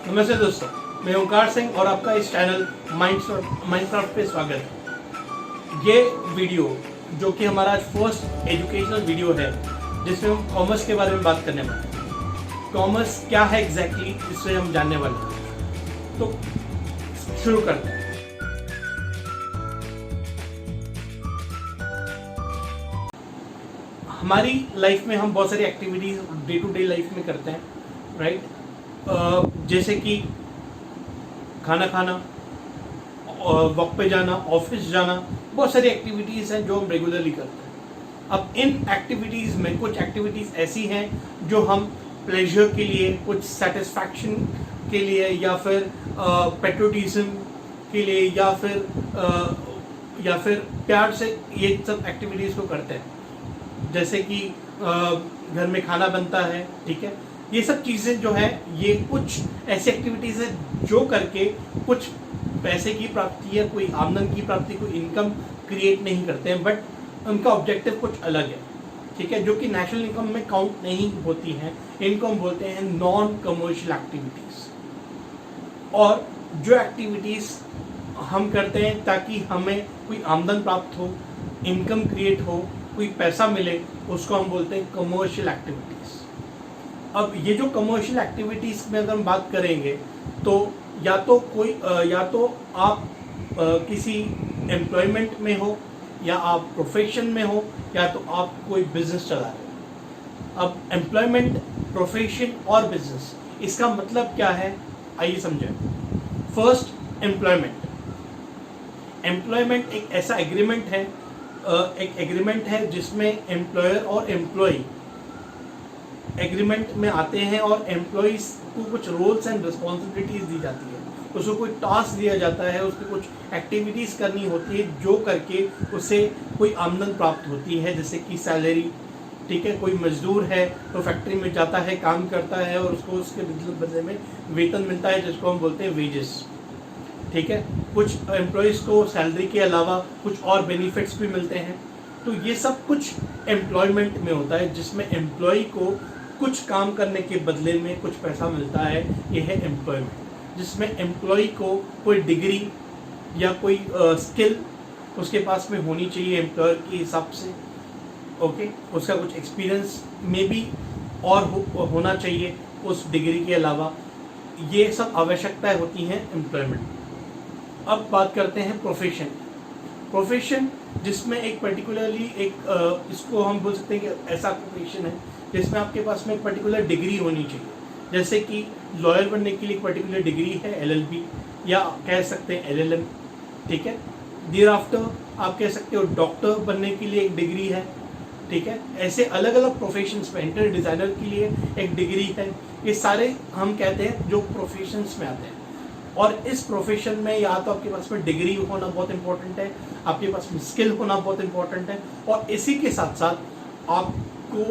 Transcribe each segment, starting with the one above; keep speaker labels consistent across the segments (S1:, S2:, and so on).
S1: नमस्ते दोस्तों, मैं ओंकार सिंह और आपका इस चैनल माइंडक्राफ्ट पे स्वागत है। ये वीडियो जो कि हमारा आज फर्स्ट एजुकेशनल वीडियो है, जिसमें हम कॉमर्स के बारे में बात करने वाले हैं। कॉमर्स क्या है एग्जैक्टली, इससे हम जानने वाले हैं। तो शुरू करते हैं। हमारी लाइफ में हम बहुत सारी activities day to day life में करते हैं, राइट? जैसे कि खाना खाना, वॉक पे जाना, ऑफिस जाना, बहुत सारी एक्टिविटीज़ हैं जो हम रेगुलरली करते हैं। अब इन एक्टिविटीज़ में कुछ एक्टिविटीज़ ऐसी हैं जो हम प्लेजर के लिए, कुछ सेटिस्फैक्शन के लिए, या फिर पेट्रोटिज्म के लिए, या फिर प्यार से ये सब एक्टिविटीज़ को करते हैं। जैसे कि घर में खाना बनता है, ठीक है। ये सब चीज़ें जो है, ये कुछ ऐसी एक्टिविटीज़ है जो करके कुछ पैसे की प्राप्ति या कोई आमदन की प्राप्ति, कोई इनकम क्रिएट नहीं करते हैं, बट उनका ऑब्जेक्टिव कुछ अलग है, ठीक है, जो कि नेशनल इनकम में काउंट नहीं होती हैं। इनको हम बोलते हैं नॉन कमर्शियल एक्टिविटीज़। और जो एक्टिविटीज़ हम करते हैं ताकि हमें कोई आमदन प्राप्त हो, इनकम क्रिएट हो, कोई पैसा मिले, उसको हम बोलते हैं कमर्शियल एक्टिविटीज़। अब ये जो कमर्शियल एक्टिविटीज़ में अगर हम बात करेंगे तो या तो आप किसी एम्प्लॉयमेंट में हो, या आप प्रोफेशन में हो, या तो आप कोई बिजनेस चला रहे हो। अब एम्प्लॉयमेंट, प्रोफेशन और बिजनेस, इसका मतलब क्या है, आइए समझें। फर्स्ट, एम्प्लॉयमेंट एक ऐसा एग्रीमेंट है जिसमें एम्प्लॉयर और एम्प्लॉय एग्रीमेंट में आते हैं, और एम्प्लॉइज को कुछ रोल्स एंड रिस्पॉन्सिबिलिटीज दी जाती है, उसको कोई टास्क दिया जाता है, उसको कुछ एक्टिविटीज़ करनी होती है जो करके उसे कोई आमदन प्राप्त होती है, जैसे कि सैलरी, ठीक है। कोई मजदूर है तो फैक्ट्री में जाता है, काम करता है, और उसको उसके बदले में वेतन मिलता है, जिसको हम बोलते हैं वेजेस, ठीक है। कुछ एम्प्लॉइज़ को सैलरी के अलावा कुछ और बेनिफिट्स भी मिलते हैं। तो ये सब कुछ एम्प्लॉयमेंट में होता है, जिसमें एम्प्लॉय को कुछ काम करने के बदले में कुछ पैसा मिलता है। ये है एम्प्लॉयमेंट, जिसमें एम्प्लॉय को कोई डिग्री या कोई स्किल उसके पास में होनी चाहिए एम्प्लॉयर के हिसाब से, ओके। उसका कुछ एक्सपीरियंस में भी और होना चाहिए उस डिग्री के अलावा। ये सब आवश्यकताएं होती हैं एम्प्लॉयमेंट। अब बात करते हैं प्रोफेशन, जिसमें एक पर्टिकुलरली इसको हम बोल सकते हैं कि ऐसा प्रोफेशन है जिसमें आपके पास में एक पर्टिकुलर डिग्री होनी चाहिए। जैसे कि लॉयर बनने के लिए एक पर्टिकुलर डिग्री है, LLB, या कह सकते हैं LLM, ठीक है। देयर आफ्टर आप कह सकते हो डॉक्टर बनने के लिए एक डिग्री है, ठीक है। ऐसे अलग अलग प्रोफेशंस में, इंटीरियर डिज़ाइनर के लिए एक डिग्री है। ये सारे हम कहते हैं जो प्रोफेशंस में आते हैं। और इस प्रोफेशन में या तो आपके पास में डिग्री होना बहुत इंपॉर्टेंट है, आपके पास में स्किल होना बहुत इंपॉर्टेंट है, और इसी के साथ साथ आपको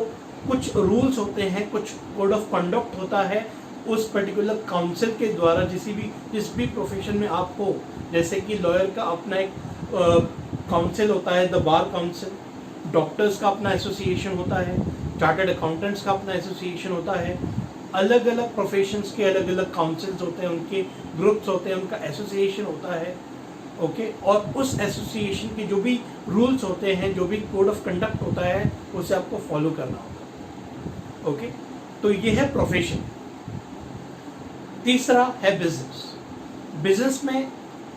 S1: कुछ रूल्स होते हैं, कुछ कोड ऑफ कंडक्ट होता है उस पर्टिकुलर काउंसिल के द्वारा। जिस भी प्रोफेशन में आप हो, जैसे कि लॉयर का अपना एक काउंसिल होता है, द बार काउंसिल। डॉक्टर्स का अपना एसोसिएशन होता है, चार्टर्ड अकाउंटेंट्स का अपना एसोसिएशन होता है। अलग अलग प्रोफेशंस के अलग अलग काउंसिल्स होते हैं, उनके ग्रुप्स होते हैं, उनका एसोसिएशन होता है, ओके। और उस एसोसिएशन के जो भी रूल्स होते हैं, जो भी कोड ऑफ कंडक्ट होता है, उसे आपको फॉलो करना होगा, ओके। तो ये है प्रोफेशन। तीसरा है बिजनेस में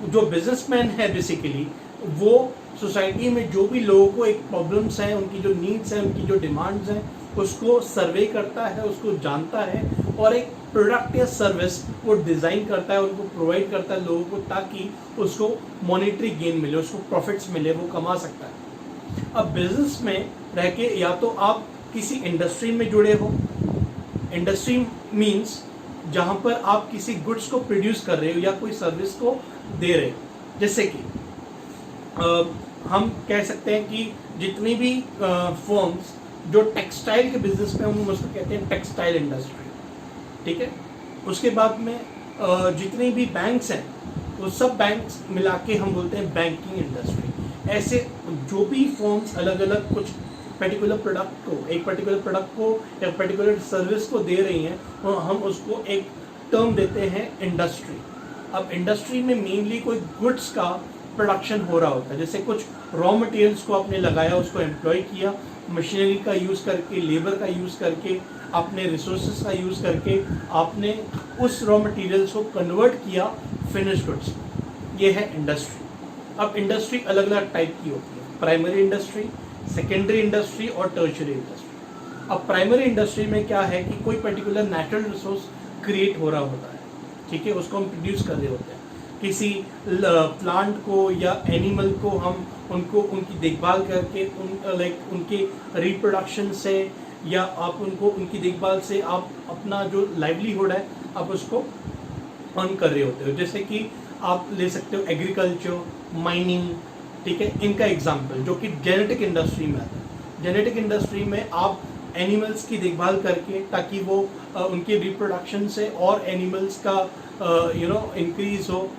S1: जो बिजनेसमैन है, बेसिकली वो सोसाइटी में जो भी लोगों को एक प्रॉब्लम्स हैं, उनकी जो नीड्स हैं, उनकी जो डिमांड्स हैं, उसको सर्वे करता है, उसको जानता है, और एक प्रोडक्ट या सर्विस वो डिज़ाइन करता है, उनको प्रोवाइड करता है लोगों को, ताकि उसको मॉनेटरी गेन मिले, उसको प्रॉफिट्स मिले, वो कमा सकता है। अब बिजनेस में रह के या तो आप किसी इंडस्ट्री में जुड़े हो, इंडस्ट्री मीन्स जहाँ पर आप किसी गुड्स को प्रोड्यूस कर रहे हो या कोई सर्विस को दे रहे हो। जैसे कि हम कह सकते हैं कि जितनी भी फर्म्स जो टेक्सटाइल के बिजनेस में, हम उसको कहते हैं टेक्सटाइल इंडस्ट्री, ठीक है। उसके बाद में जितने भी बैंक्स हैं, वो सब बैंक्स मिला के हम बोलते हैं बैंकिंग इंडस्ट्री। ऐसे जो भी फर्म्स अलग अलग कुछ पर्टिकुलर प्रोडक्ट को, एक पर्टिकुलर सर्विस को दे रही हैं, और हम उसको एक टर्म देते हैं इंडस्ट्री। अब इंडस्ट्री में मेनली कोई गुड्स का प्रोडक्शन हो रहा होता है, जैसे कुछ रॉ मटेरियल्स को आपने लगाया, उसको एम्प्लॉय किया, मशीनरी का यूज़ करके, लेबर का यूज़ करके, आपने रिसोर्सेज का यूज़ करके आपने उस रॉ मटेरियल्स को कन्वर्ट किया फिनिश गुड्स। ये है इंडस्ट्री। अब इंडस्ट्री अलग अलग टाइप की होती है, प्राइमरी इंडस्ट्री, सेकेंडरी इंडस्ट्री और टर्शियरी इंडस्ट्री। अब प्राइमरी इंडस्ट्री में क्या है कि कोई पर्टिकुलर नेचुरल रिसोर्स क्रिएट हो रहा होता है, ठीक है, उसको हम प्रोड्यूस कर रहे होते हैं। किसी प्लांट को या एनिमल को हम उनकी देखभाल करके उनके रिप्रोडक्शन से या आप उनकी देखभाल से आप अपना जो लाइवलीहुड है आप उसको अर्न कर रहे होते हो। जैसे कि आप ले सकते हो एग्रीकल्चर, माइनिंग, ठीक है, इनका एग्जाम्पल जो कि जेनेटिक इंडस्ट्री में आता है। जेनेटिक इंडस्ट्री में आप एनिमल्स की देखभाल करके ताकि वो उनके रिप्रोडक्शन से और एनिमल्स का इंक्रीज हो,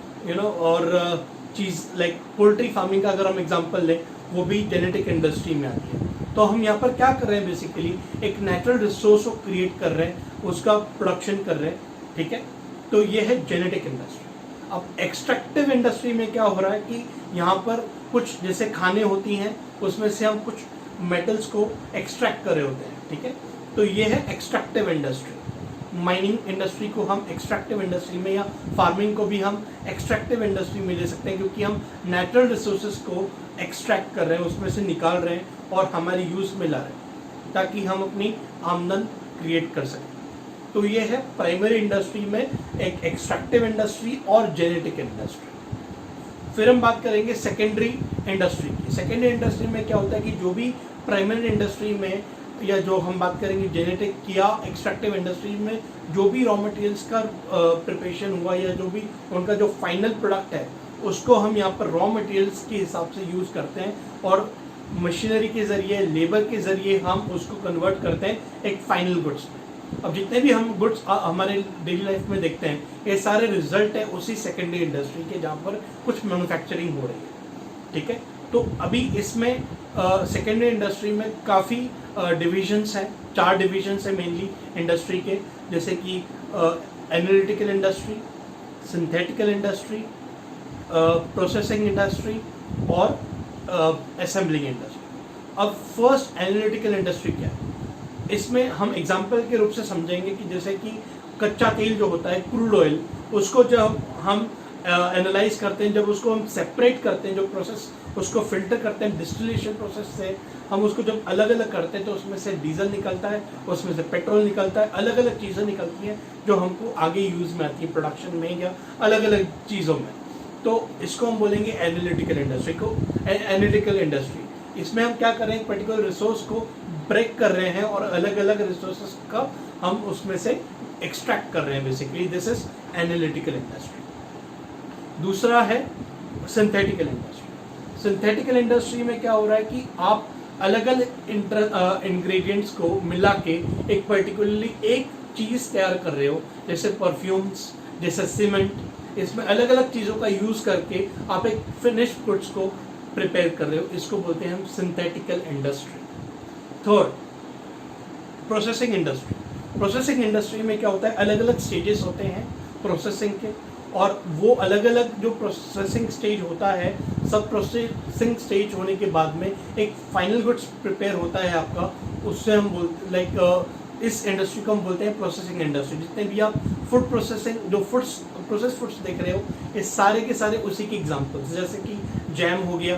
S1: और चीज़ लाइक पोल्ट्री फार्मिंग का अगर हम एग्जांपल लें, वो भी जेनेटिक इंडस्ट्री में आती है। तो हम यहाँ पर क्या कर रहे हैं, बेसिकली एक नेचुरल रिसोर्स को क्रिएट कर रहे हैं, उसका प्रोडक्शन कर रहे हैं, ठीक है। तो ये है जेनेटिक इंडस्ट्री। अब एक्सट्रैक्टिव इंडस्ट्री में क्या हो रहा है कि यहाँ पर कुछ जैसे खाने होती हैं, उसमें से हम कुछ मेटल्स को एक्सट्रैक्ट कर रहे होते हैं, ठीक है। तो ये है एक्सट्रैक्टिव इंडस्ट्री। माइनिंग इंडस्ट्री को हम एक्सट्रैक्टिव इंडस्ट्री में, या फार्मिंग को भी हम एक्सट्रैक्टिव इंडस्ट्री में ले सकते हैं, क्योंकि हम नेचुरल रिसोर्सेज को एक्सट्रैक्ट कर रहे हैं, उसमें से निकाल रहे हैं और हमारे यूज़ में ला रहे हैं ताकि हम अपनी आमदन क्रिएट कर सकें। तो ये है प्राइमरी इंडस्ट्री में एक एक्सट्रैक्टिव इंडस्ट्री और जेनेटिक इंडस्ट्री। फिर हम बात करेंगे सेकेंडरी इंडस्ट्री की। सेकेंडरी इंडस्ट्री में क्या होता है कि जो भी प्राइमरी इंडस्ट्री में, या जो हम बात करेंगे जेनेटिक या एक्सट्रैक्टिव इंडस्ट्री में, जो भी रॉ मटेरियल्स का प्रिपरेशन हुआ या जो भी उनका जो फाइनल प्रोडक्ट है, उसको हम यहाँ पर रॉ मटेरियल्स के हिसाब से यूज़ करते हैं और मशीनरी के ज़रिए, लेबर के ज़रिए हम उसको कन्वर्ट करते हैं एक फाइनल गुड्स में। अब जितने भी हम गुड्स हमारे डेली लाइफ में देखते हैं, ये सारे रिजल्ट है उसी सेकेंडरी इंडस्ट्री के, जहाँ पर कुछ मैन्युफैक्चरिंग हो रही है, ठीक है। तो अभी इसमें सेकेंडरी इंडस्ट्री में काफ़ी डिविजन्स हैं, 4 डिविजन्स हैं मेनली इंडस्ट्री के, जैसे कि analytical industry, synthetical industry, processing industry और असेंबलिंग इंडस्ट्री। अब फर्स्ट एनालिटिकल इंडस्ट्री क्या है, इसमें हम एग्जांपल के रूप से समझेंगे कि जैसे कि कच्चा तेल जो होता है, क्रूड ऑयल, उसको जब हम एनालाइज करते हैं, जब उसको हम सेपरेट करते हैं, जो प्रोसेस उसको फिल्टर करते हैं डिस्टिलेशन प्रोसेस से, हम उसको जब अलग अलग करते हैं तो उसमें से डीजल निकलता है, उसमें से पेट्रोल निकलता है, अलग अलग चीज़ें निकलती हैं जो हमको आगे यूज़ में आती है प्रोडक्शन में या अलग अलग चीज़ों में। तो इसको हम बोलेंगे एनालिटिकल इंडस्ट्री को, एनालिटिकल इंडस्ट्री। इसमें हम क्या कर रहे हैं, पर्टिकुलर रिसोर्स को ब्रेक कर रहे हैं और अलग अलग रिसोर्सेज का हम उसमें से एक्सट्रैक्ट कर रहे हैं, basically this is analytical industry. दूसरा है सिंथेटिकल इंडस्ट्री। सिंथेटिकल इंडस्ट्री में क्या हो रहा है कि आप अलग अलग इंग्रेडिएंट्स को मिला के एक पर्टिकुलरली एक चीज़ तैयार कर रहे हो, जैसे परफ्यूम्स, जैसे सीमेंट, इसमें अलग अलग चीज़ों का यूज़ करके आप एक फिनिश्ड गुड्स को प्रिपेयर कर रहे हो, इसको बोलते हैं हम synthetical industry. Third, processing industry. Processing industry में क्या होता है, अलग अलग स्टेजेस होते हैं प्रोसेसिंग के, और वो अलग अलग जो प्रोसेसिंग स्टेज होता है, सब प्रोसेसिंग स्टेज होने के बाद में एक फाइनल गुड्स प्रिपेयर होता है आपका, उससे हम बोलते इस इंडस्ट्री को हम बोलते हैं प्रोसेसिंग इंडस्ट्री। जितने भी आप फूड प्रोसेसिंग, जो प्रोसेस फूड्स देख रहे हो, ये सारे के सारे उसी के एग्जाम्पल्स, जैसे कि जैम हो गया,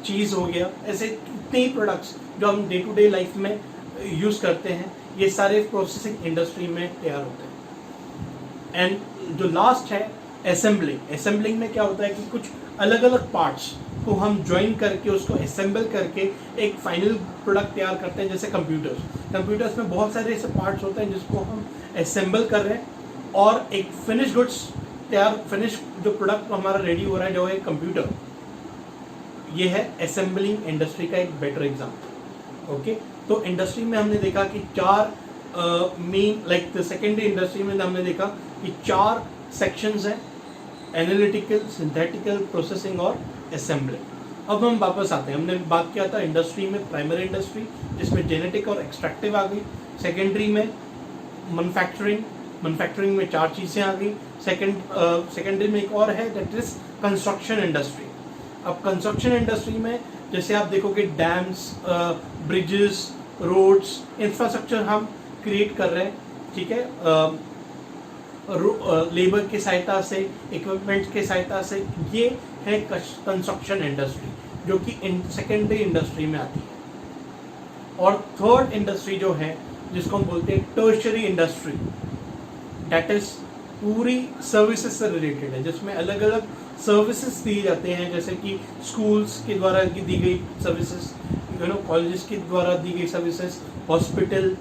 S1: चीज़ हो गया, ऐसे कितने ही प्रोडक्ट्स जो हम डे टू डे लाइफ में यूज़ करते हैं, ये सारे प्रोसेसिंग इंडस्ट्री में तैयार होते हैं। एंड जो लास्ट है असेंबलिंग। असेंबलिंग में क्या होता है कि कुछ अलग अलग पार्ट्स को हम ज्वाइन करके उसको असेंबल करके एक फाइनल प्रोडक्ट तैयार करते हैं, जैसे कंप्यूटर्स में बहुत सारे ऐसे पार्ट्स होते हैं जिसको हम असेंबल कर रहे हैं और एक फिनिश गुड्स तैयार, फिनिश जो प्रोडक्ट हमारा रेडी हो रहा है जो है कंप्यूटर, ये है असेंबलिंग इंडस्ट्री का एक बेटर एग्जाम्पल। ओके, तो इंडस्ट्री में हमने देखा कि 4 मेन, लाइक सेकेंडरी इंडस्ट्री में हमने देखा कि 4 सेक्शंस हैं, एनालिटिकल, सिंथेटिकल, प्रोसेसिंग और असेंबलिंग। अब हम वापस आते हैं, हमने बात किया था इंडस्ट्री में प्राइमरी इंडस्ट्री जिसमें जेनेटिक और एक्सट्रैक्टिव आ गई, सेकेंडरी में मैन्युफैक्चरिंग, मैन्युफैक्चरिंग में 4 चीज़ें आ गई। सेकेंडरी में एक और है, दैट इज कंस्ट्रक्शन इंडस्ट्री। अब कंस्ट्रक्शन इंडस्ट्री में जैसे आप देखोगे डैम्स, ब्रिजेस, रोड्स, इंफ्रास्ट्रक्चर हम क्रिएट कर रहे हैं, ठीक है, लेबर की सहायता से, इक्विपमेंट की सहायता से। ये है कंस्ट्रक्शन इंडस्ट्री जो कि सेकेंडरी इंडस्ट्री में आती है। और थर्ड इंडस्ट्री जो है जिसको हम बोलते हैं टर्शरी इंडस्ट्री, दैट इज पूरी सर्विसेज से रिलेटेड है, जिसमें अलग अलग सर्विसेज दिए जाते हैं, जैसे कि स्कूल्स के द्वारा की दी गई सर्विसेज, कॉलेजेस के द्वारा दी गई सर्विसेज, हॉस्पिटल,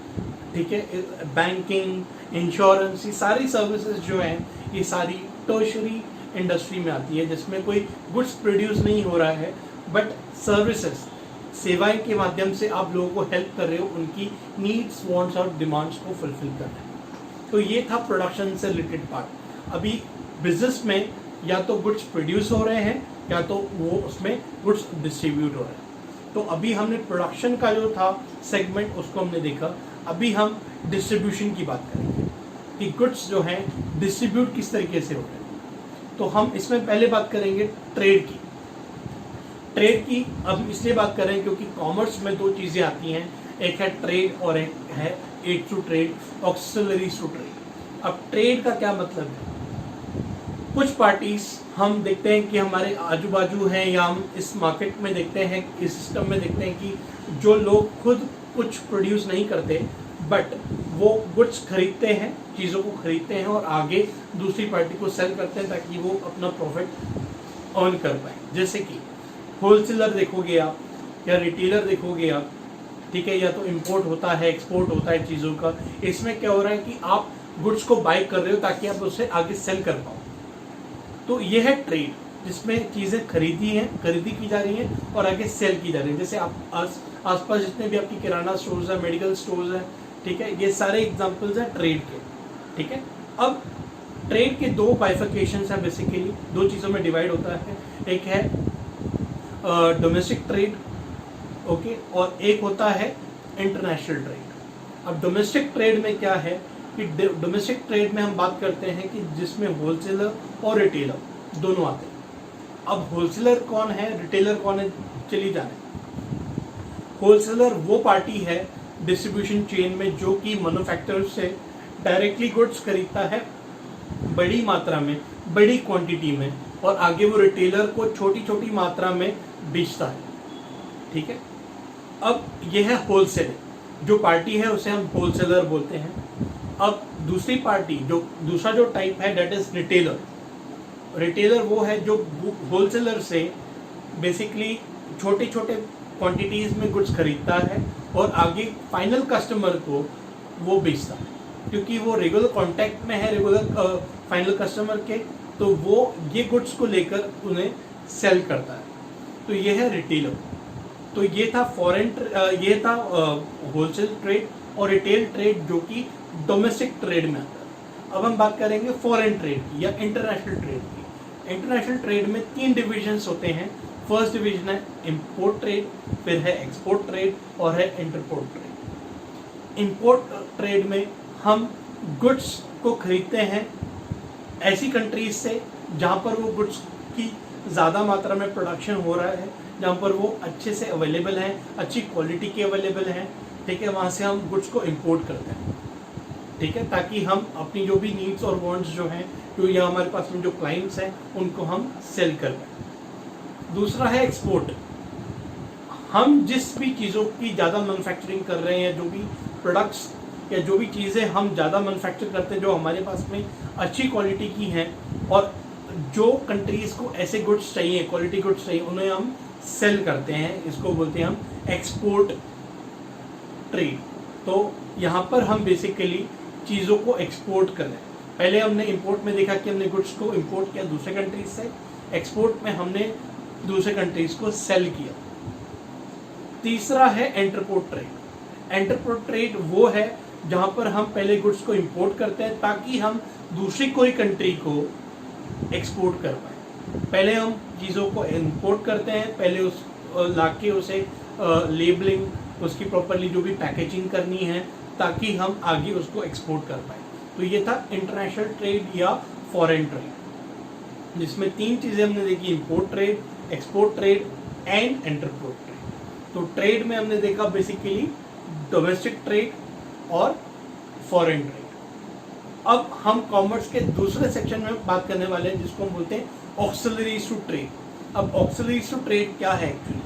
S1: ठीक है, बैंकिंग, इंश्योरेंस, ये सारी सर्विसेज जो हैं ये सारी टर्शरी इंडस्ट्री में आती है, जिसमें कोई गुड्स प्रोड्यूस नहीं हो रहा है बट सर्विसेज, सेवाएं के माध्यम से आप लोगों को हेल्प कर रहे हो उनकी नीड्स, वांट्स और डिमांड्स को फुलफिल करना है। तो ये था प्रोडक्शन से रिलेटेड पार्ट। अभी बिजनेस में या तो गुड्स प्रोड्यूस हो रहे हैं या तो वो उसमें गुड्स डिस्ट्रीब्यूट हो रहे हैं। तो अभी हमने प्रोडक्शन का जो था सेगमेंट उसको हमने देखा। अभी हम डिस्ट्रीब्यूशन की बात करेंगे कि गुड्स जो हैं डिस्ट्रीब्यूट किस तरीके से हो रहे हैं। तो हम इसमें पहले बात करेंगे ट्रेड की। ट्रेड की अब इसलिए बात कर रहे हैं क्योंकि कॉमर्स में 2 चीज़ें आती हैं, एक है ट्रेड और एक है aid to trade, auxiliaries to trade. अब ट्रेड का क्या मतलब है? कुछ पार्टीज हम देखते हैं कि हमारे आजू बाजू हैं या हम इस मार्केट में देखते हैं, इस सिस्टम में देखते हैं कि जो लोग खुद कुछ प्रोड्यूस नहीं करते बट वो गुड्स खरीदते हैं, चीज़ों को खरीदते हैं और आगे दूसरी पार्टी को सेल करते हैं ताकि वो अपना प्रॉफिट अर्न कर पाए। जैसे कि होलसेलर देखोगे आप या रिटेलर देखोगे आप, ठीक है, या तो इंपोर्ट होता है, एक्सपोर्ट होता है चीज़ों का। इसमें क्या हो रहा है कि आप गुड्स को बाय कर रहे हो ताकि आप उसे आगे सेल कर पाओ। तो ये है ट्रेड, जिसमें चीज़ें खरीदी की जा रही हैं और आगे सेल की जा रही है। जैसे आप आसपास जितने भी आपकी किराना स्टोर्स हैं, मेडिकल स्टोर्स हैं, ठीक है, ये सारे एग्जांपल्स हैं ट्रेड के, ठीक है। अब ट्रेड के 2 बाइफिकेशंस हैं, बेसिकली 2 चीज़ों में डिवाइड होता है। एक है डोमेस्टिक ट्रेड, ओके, और एक होता है इंटरनेशनल ट्रेड। अब डोमेस्टिक ट्रेड में क्या है कि डोमेस्टिक ट्रेड में हम बात करते हैं कि जिसमें होलसेलर और रिटेलर दोनों आते हैं। अब होलसेलर कौन है, रिटेलर कौन है, चलिए जाने। होलसेलर वो पार्टी है डिस्ट्रीब्यूशन चेन में जो कि मैन्युफैक्चरर से डायरेक्टली गुड्स खरीदता है बड़ी मात्रा में, बड़ी क्वांटिटी में, और आगे वो रिटेलर को छोटी छोटी मात्रा में बेचता है, ठीक है। अब यह है होलसेल, जो पार्टी है उसे हम होलसेलर बोलते हैं। अब दूसरी पार्टी, जो दूसरा जो टाइप है, दैट इज रिटेलर। रिटेलर वो है जो होलसेलर से बेसिकली छोटे छोटे क्वांटिटीज में गुड्स खरीदता है और आगे फाइनल कस्टमर को वो बेचता है, क्योंकि वो रेगुलर कांटेक्ट में है रेगुलर फाइनल कस्टमर के, तो वो ये गुड्स को लेकर उन्हें सेल करता है। तो ये है रिटेलर। तो ये था ये था होलसेल ट्रेड और रिटेल ट्रेड जो कि डोमेस्टिक ट्रेड में आता है। अब हम बात करेंगे फॉरेन ट्रेड की या इंटरनेशनल ट्रेड की। इंटरनेशनल ट्रेड में 3 डिविजन्स होते हैं। फर्स्ट डिवीजन है इंपोर्ट ट्रेड, फिर है एक्सपोर्ट ट्रेड और है इंटरपोर्ट ट्रेड। इंपोर्ट ट्रेड में हम गुड्स को खरीदते हैं ऐसी कंट्रीज से जहाँ पर वो गुड्स की ज़्यादा मात्रा में प्रोडक्शन हो रहा है, जहाँ पर वो अच्छे से अवेलेबल हैं, अच्छी क्वालिटी के अवेलेबल हैं, ठीक है, वहाँ से हम गुड्स को इंपोर्ट करते हैं, ठीक है, ताकि हम अपनी जो भी नीड्स और वांट्स जो हैं, जो या हमारे पास में जो क्लाइंट्स हैं, उनको हम सेल कर पाएँ। दूसरा है एक्सपोर्ट। हम जिस भी चीज़ों की ज़्यादा मैन्युफैक्चरिंग कर रहे हैं, जो भी प्रोडक्ट्स या जो भी चीज़ें हम ज़्यादा मैन्युफैक्चर करते हैं, जो हमारे पास में अच्छी क्वालिटी की हैं और जो कंट्रीज़ को ऐसे गुड्स चाहिए, क्वालिटी गुड्स चाहिए, उन्हें हम सेल करते हैं। इसको बोलते हैं हम एक्सपोर्ट ट्रेड। तो यहाँ पर हम बेसिकली चीज़ों को एक्सपोर्ट कर रहे हैं। पहले हमने इंपोर्ट में देखा कि हमने गुड्स को इंपोर्ट किया दूसरे कंट्रीज से, एक्सपोर्ट में हमने दूसरे कंट्रीज को सेल किया। तीसरा है इंटरपोर्ट ट्रेड। इंटरपोर्ट ट्रेड वो है जहाँ पर हम पहले गुड्स को इंपोर्ट करते हैं ताकि हम दूसरी कोई कंट्री को एक्सपोर्ट कर पाए। पहले हम चीज़ों को इंपोर्ट करते हैं, पहले उस लाके उसे लेबलिंग, उसकी प्रॉपरली जो भी पैकेजिंग करनी है ताकि हम आगे उसको एक्सपोर्ट कर पाए। तो ये था इंटरनेशनल ट्रेड या फॉरेन ट्रेड, जिसमें 3 चीज़ें हमने देखी, import trade, export trade and interport trade. तो ट्रेड में हमने देखा बेसिकली डोमेस्टिक ट्रेड और फॉरेन ट्रेड। अब हम कॉमर्स के दूसरे सेक्शन में बात करने वाले हैं जिसको हम बोलते हैं ऑक्सिलरीज टू ट्रेड। अब ऑक्सिलरीज टू ट्रेड क्या है एक्चुअली?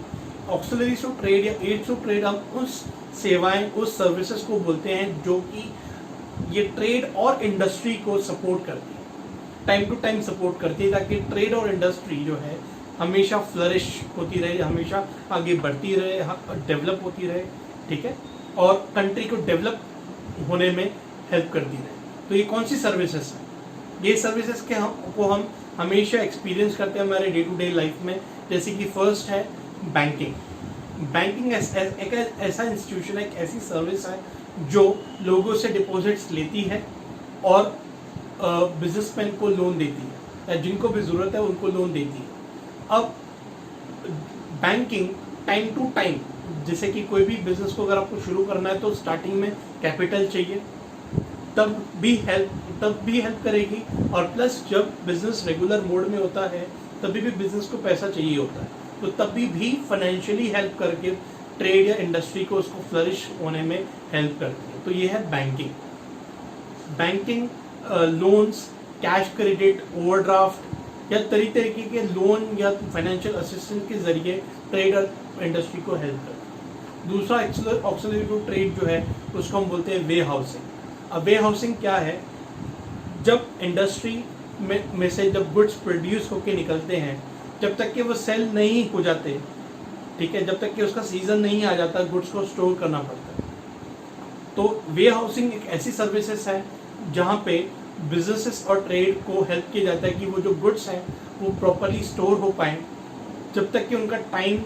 S1: ऑक्सिलरीज टू ट्रेड या एड्स टू ट्रेड हम उस सेवाएं, उस सर्विसेज को बोलते हैं जो कि ये ट्रेड और इंडस्ट्री को सपोर्ट करती है, टाइम टू टाइम सपोर्ट करती है, ताकि ट्रेड और इंडस्ट्री जो है हमेशा फ्लरिश होती रहे, हमेशा आगे बढ़ती रहे, डेवलप होती रहे, ठीक है, और कंट्री को डेवलप होने में हेल्प करती रहे। तो ये कौन सी सर्विसेज हैं? ये सर्विसेज के हम हमेशा एक्सपीरियंस करते हैं हमारे डे टू डे लाइफ में। जैसे कि फर्स्ट है बैंकिंग। बैंकिंग एक ऐसा इंस्टीट्यूशन है, एक ऐसी सर्विस है जो लोगों से डिपॉजिट्स लेती है और बिजनेसमैन को लोन देती है, या जिनको भी ज़रूरत है उनको लोन देती है। अब बैंकिंग टाइम टू टाइम, जैसे कि कोई भी बिजनेस को अगर आपको शुरू करना है तो स्टार्टिंग में कैपिटल चाहिए, तब भी हेल्प करेगी, और प्लस जब बिजनेस रेगुलर मोड में होता है तभी भी बिजनेस को पैसा चाहिए होता है, तो तभी भी फाइनेंशियली हेल्प करके ट्रेड या इंडस्ट्री को उसको फ्लरिश होने में हेल्प करती है। तो ये है banking. Banking loans, cash credit, overdraft या तरीके के लोन या फाइनेंशियल असिस्टेंस के जरिए ट्रेड और इंडस्ट्री को हेल्प करती है। दूसरा ऑक्सिलरी टू ट्रेड जो है उसको हम बोलते हैं वे हाउसिंग। अब वे हाउसिंग क्या है? जब इंडस्ट्री में से जब गुड्स प्रोड्यूस होके निकलते हैं, जब तक कि वो सेल नहीं हो जाते, ठीक है, जब तक कि उसका सीजन नहीं आ जाता, गुड्स को स्टोर करना पड़ता है। तो वे हाउसिंग एक ऐसी सर्विसेज है जहाँ पे बिजनेसेस और ट्रेड को हेल्प किया जाता है कि वो जो गुड्स हैं वो प्रॉपरली स्टोर हो पाएँ, जब तक कि उनका टाइम,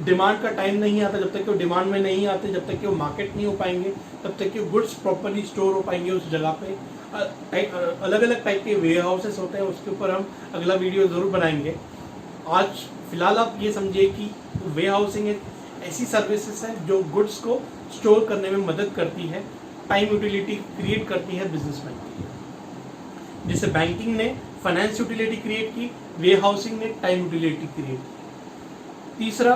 S1: डिमांड का टाइम नहीं आता, जब तक कि वो डिमांड में नहीं आते, जब तक कि वो मार्केट नहीं हो पाएंगे, तब तक कि गुड्स प्रॉपरली स्टोर हो पाएंगे उस जगह पे। अलग अलग टाइप के वेयर हाउसेस होते हैं, उसके ऊपर हम अगला वीडियो ज़रूर बनाएंगे। आज फिलहाल आप ये समझिए कि वेयर हाउसिंग एक ऐसी सर्विसेज है जो गुड्स को स्टोर करने में मदद करती है, टाइम यूटिलिटी क्रिएट करती है बिजनेसमैन के लिए। जैसे बैंकिंग ने फाइनेंस यूटिलिटी क्रिएट की, वेयर हाउसिंग ने टाइम यूटिलिटी क्रिएट की। तीसरा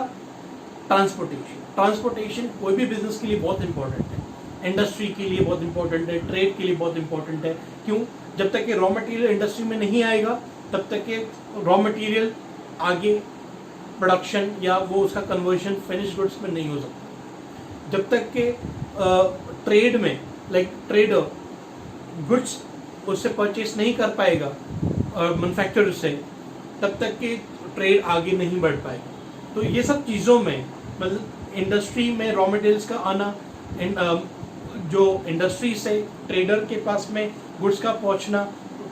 S1: ट्रांसपोर्टेशन। ट्रांसपोर्टेशन कोई भी बिजनेस के लिए बहुत इंपॉर्टेंट है, इंडस्ट्री के लिए बहुत इंपॉर्टेंट है, ट्रेड के लिए बहुत इंपॉर्टेंट है। क्यों? जब तक कि रॉ मटेरियल इंडस्ट्री में नहीं आएगा तब तक कि रॉ मटेरियल आगे प्रोडक्शन या वो उसका कन्वर्जन फिनिश गुड्स में नहीं हो सकता। जब तक कि ट्रेड में ट्रेडर गुड्स उससे परचेस नहीं कर पाएगा मैन्युफैक्चरर से, तब तक कि ट्रेड आगे नहीं बढ़ पाएगा। तो ये सब चीज़ों में मतलब इंडस्ट्री में रॉ मटेरियल्स का आना, जो इंडस्ट्री से ट्रेडर के पास में गुड्स का पहुंचना,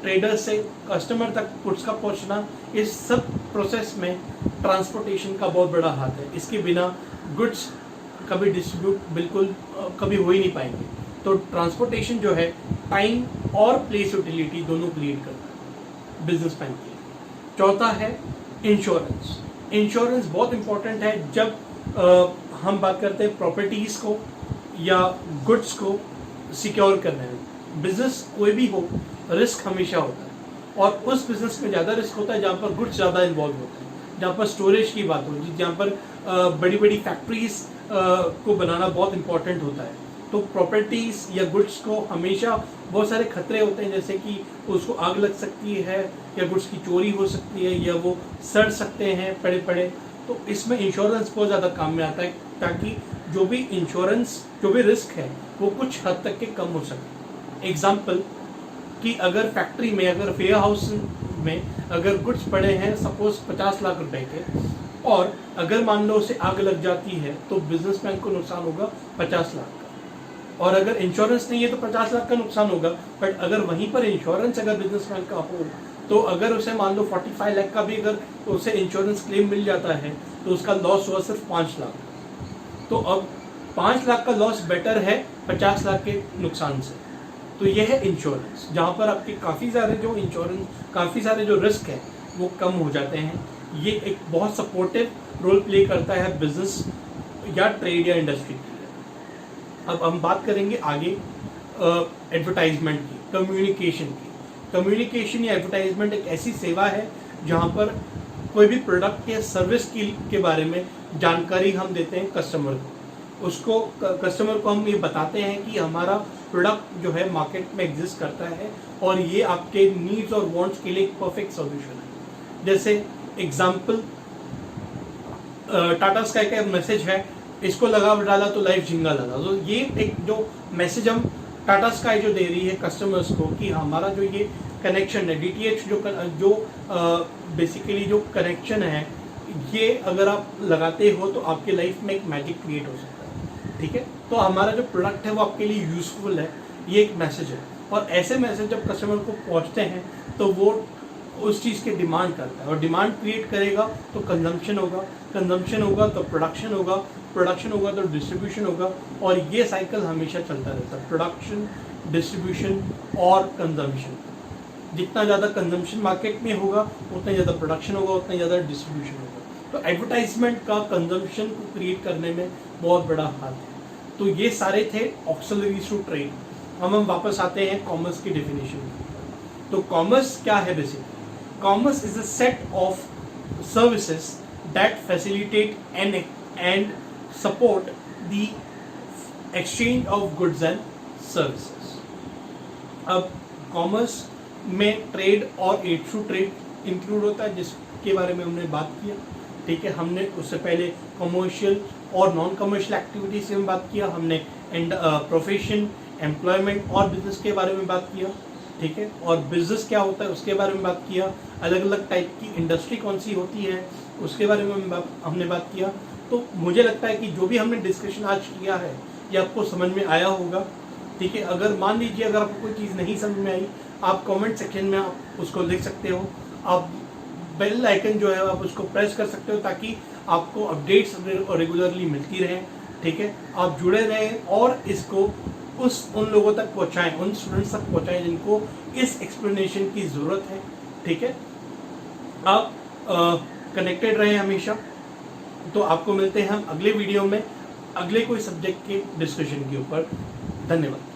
S1: ट्रेडर से कस्टमर तक गुड्स का पहुंचना, इस सब प्रोसेस में ट्रांसपोर्टेशन का बहुत बड़ा हाथ है। इसके बिना गुड्स कभी डिस्ट्रीब्यूट बिल्कुल कभी हो ही नहीं पाएंगे। तो ट्रांसपोर्टेशन जो है टाइम और प्लेस यूटिलिटी दोनों क्रिएट करता है बिजनेसमैन के लिए। चौथा है इंश्योरेंस। इंश्योरेंस बहुत इंपॉर्टेंट है जब हम बात करते हैं प्रॉपर्टीज़ को या गुड्स को सिक्योर करने में। बिजनेस कोई भी हो, रिस्क हमेशा होता है, और उस बिजनेस में ज़्यादा रिस्क होता है जहाँ पर गुड्स ज़्यादा इन्वॉल्व होते हैं, जहाँ पर स्टोरेज की बात होगी, जहाँ पर बड़ी बड़ी फैक्ट्रीज को बनाना बहुत इंपॉर्टेंट होता है। तो प्रॉपर्टीज़ या गुड्स को हमेशा बहुत सारे खतरे होते हैं, जैसे कि उसको आग लग सकती है, या गुड्स की चोरी हो सकती है, या वो सड़ सकते हैं पड़े पड़े। तो इसमें इंश्योरेंस बहुत ज़्यादा काम में आता है, ताकि जो भी रिस्क है वो कुछ हद तक के कम हो सके। एग्जाम्पल कि अगर फैक्ट्री में, अगर वेयर हाउस में अगर गुड्स पड़े हैं सपोज 50 लाख रुपए के, और अगर मान लो उसे आग लग जाती है तो बिजनेसमैन को नुकसान होगा 50 लाख का, और अगर इंश्योरेंस नहीं है तो 50 लाख का नुकसान होगा। बट अगर वहीं पर इंश्योरेंस अगर बिजनेसमैन का हो, तो अगर उसे मान लो 45 लाख का भी अगर उसे इंश्योरेंस क्लेम मिल जाता है तो उसका लॉस हुआ सिर्फ 5 लाख। तो अब 5 लाख का लॉस बेटर है 50 लाख के नुकसान से। तो यह है इंश्योरेंस, जहाँ पर आपके काफ़ी सारे जो रिस्क है वो कम हो जाते हैं। ये एक बहुत सपोर्टिव रोल प्ले करता है बिजनेस या ट्रेड या इंडस्ट्री के लिए। अब हम बात करेंगे आगे एडवर्टाइजमेंट की, कम्युनिकेशन की। कम्युनिकेशन या एडवर्टाइजमेंट एक ऐसी सेवा है जहाँ पर कोई भी प्रोडक्ट या सर्विस के बारे में जानकारी हम देते हैं कस्टमर को। उसको कस्टमर को हम ये बताते हैं कि हमारा प्रोडक्ट जो है मार्केट में एग्जिस्ट करता है और ये आपके नीड्स और वांट्स के लिए एक परफेक्ट सॉल्यूशन है। जैसे एग्जांपल, टाटा स्काई का मैसेज है, इसको लगा डाला तो लाइफ झिंगा लगा। तो ये एक जो मैसेज हम टाटा स्काई जो दे रही है कस्टमर्स को कि हमारा जो ये कनेक्शन है डीटीएच जो बेसिकली जो कनेक्शन है, ये अगर आप लगाते हो तो आपकी लाइफ में एक मैजिक क्रिएट हो सकता है। ठीक है, तो हमारा जो प्रोडक्ट है वो आपके लिए यूजफुल है, ये एक मैसेज है। और ऐसे मैसेज जब कस्टमर को पहुंचते हैं तो वो उस चीज़ की डिमांड करता है, और डिमांड क्रिएट करेगा तो कंजम्पशन होगा, कंजम्पशन होगा तो प्रोडक्शन होगा, प्रोडक्शन होगा तो डिस्ट्रीब्यूशन होगा, और ये साइकिल हमेशा चलता रहता है, प्रोडक्शन, डिस्ट्रीब्यूशन और कंजम्पशन। जितना ज़्यादा कंजम्पशन मार्केट में होगा उतना ज़्यादा प्रोडक्शन होगा, उतना ज़्यादा डिस्ट्रीब्यूशन होगा। तो एडवर्टाइजमेंट का कंजम्पशन को क्रिएट करने में बहुत बड़ा हाथ है। तो ये सारे थे ऑक्सिलरीज टू ट्रेड। हम वापस आते हैं कॉमर्स की डेफिनेशन। तो कॉमर्स क्या है basically? Commerce is a set of services that facilitate and support the exchange of goods and services. अब कॉमर्स में ट्रेड और एड थ्रू ट्रेड इंक्लूड होता है, जिसके बारे में हमने बात किया। ठीक है, हमने उससे पहले कमर्शियल और नॉन कमर्शियल एक्टिविटीज से हम बात किया, हमने प्रोफेशन, एम्प्लॉयमेंट और बिजनेस के बारे में बात किया। ठीक है, और बिजनेस क्या होता है उसके बारे में बात किया, अलग अलग टाइप की इंडस्ट्री कौन सी होती है उसके बारे में हमने बात किया। तो मुझे लगता है कि जो भी हमने डिस्कशन आज किया है ये आपको समझ में आया होगा। ठीक है, अगर मान लीजिए अगर आपको कोई चीज़ नहीं समझ में आई, आप कमेंट सेक्शन में आप उसको लिख सकते हो। आप बेल आइकन जो है आप उसको प्रेस कर सकते हो ताकि आपको अपडेट्स रेगुलरली मिलती रहें। ठीक है, आप जुड़े रहें और इसको उन लोगों तक पहुंचाएं, उन स्टूडेंट्स तक पहुंचाएं जिनको इस एक्सप्लेनेशन की ज़रूरत है। ठीक है, आप कनेक्टेड रहें हमेशा। तो आपको मिलते हैं हम अगले वीडियो में अगले कोई सब्जेक्ट के डिस्कशन के ऊपर। धन्यवाद।